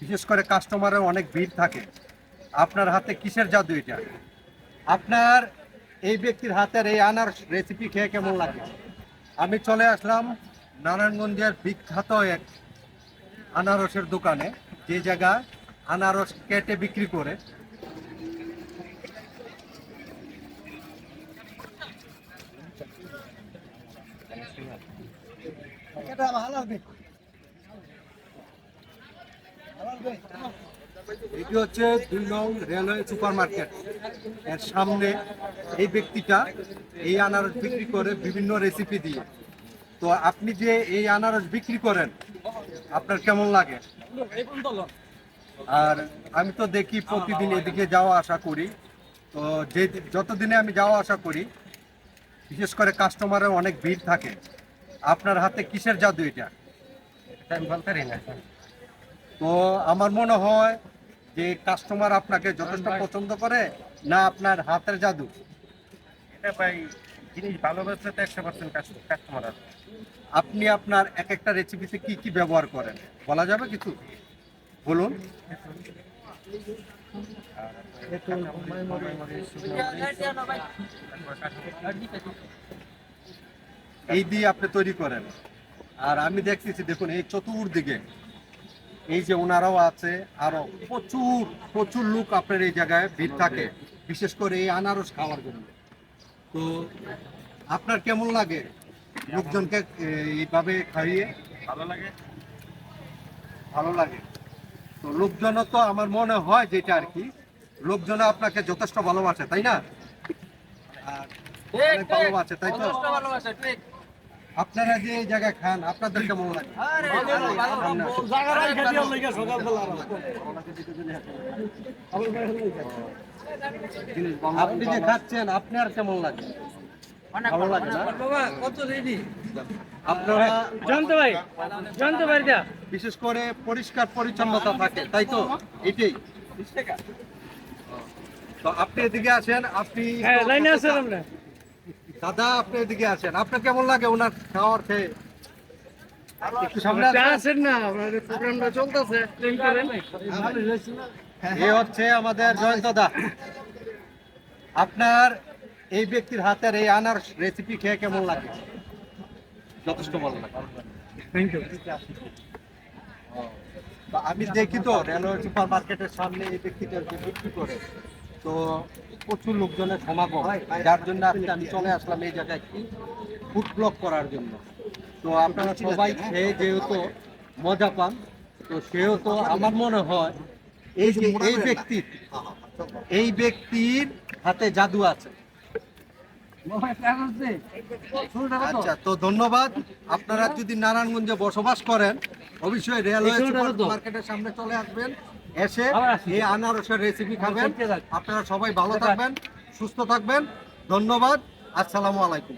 বিশেষ করে কাস্টমারের অনেক ভিড় থাকে। আপনার হাতে কিসের জাদু এটা? আপনার এই ব্যক্তির হাতের এই আনারস রেসিপি খেয়ে কেমন লাগে? আমি চলে আসলাম নারায়ণগঞ্জের বিখ্যাত এক আনারসের দোকানে, যে জায়গায় আনারস কেটে বিক্রি করে। এটি হচ্ছে 2 নং রেলওয়ে সুপার মার্কেট এর সামনে। এই ব্যক্তিটা এই আনারস বিক্রি করে বিভিন্ন রেসিপি দিয়ে। তো আপনি যে এই আনারস বিক্রি করেন, আপনার কেমন লাগে? আর আমি তো দেখি প্রতিদিন এদিকে যাওয়া আসা করি। তো যতদিনে আমি যাওয়া আসা করি, বিশেষ করে কাস্টমারের অনেক ভিড় থাকে। আপনার হাতে কিসের জাদু এটা? আমি বলতে পারি না। তো আমার মনে হয় যে কাস্টমার আপনাকে যথেষ্ট পছন্দ করে, না আপনার হাতের জাদু? এটা ভাই জিনিস ভালোবাসলে তো 100% কাস্টমার আছে। আপনি আপনার এক একটা রেসিপিতে কি কি ব্যবহার করেন বলা যাবে কিছু? বলুন। এই দিয়ে আপনি তৈরি করেন। আর আমি দেখতেছি, দেখুন এই চতুর্দিকে এই যে ওনারাও আছে, আরো প্রচুর প্রচুর লোক আপনার এই জায়গায় ভিড় থাকে, বিশেষ করে এই আনারস খাওয়ার জন্য। তো আপনার কেমন লাগে লোকজনকে এইভাবে খাইয়ে? ভালো লাগে। ভালো লাগে। তো লোকজনও তো আমার মনে হয় যেটা আর কি, লোকজন আপনাকে যথেষ্ট ভালোবাসে, তাই না? আর অনেক ভালোবাসে, তাই তো? আপনারা যে এই জায়গায় খান, আপনাদের কেমন লাগে? আপনি যে খাচ্ছেন, আপনার কেমন লাগে? ভালো লাগে না? আপনারা বিশেষ করে পরিষ্কার পরিচ্ছন্নতা থাকে, তাই তো? এটাই। তো আপনি এদিকে আসেন, আপনি দাদা আপনি এদিকে আসেন, আপনার কেমন লাগে ওনার খাওয়ার খেয়ে? একটু সামনে আসেন না, আমাদের প্রোগ্রামটা চলতেছে। এই হচ্ছে আমাদের জয়ন্ত দা। আপনার এই ব্যক্তির হাতের এই আনারস রেসিপি খেয়ে কেমন লাগে? যথেষ্ট ভালো লাগে। Thank you. আমি দেখি তো রেলওয়ে সুপার মার্কেটের সামনে এই ব্যক্তিটা যে বিক্রি করে, তো প্রচুর লোকজনের সমাগম, যার জন্য আমি চলে আসলাম এই জায়গায় কি ফুড ব্লগ করার জন্য। তো আপনারা সবাই খেয়ে যেহেতু মজা পান, তো সেহেতু আমার মনে হয় এই যে এই ব্যক্তির হাতে জাদু আছে। আচ্ছা, তো ধন্যবাদ। আপনারা যদি নারায়ণগঞ্জে বসবাস করেন, অবশ্যই রেলওয়ে মার্কেটের সামনে চলে আসবেন, এসে এই আনারসের রেসিপি খাবেন। আপনারা সবাই ভালো থাকবেন, সুস্থ থাকবেন। ধন্যবাদ। আসসালামু আলাইকুম।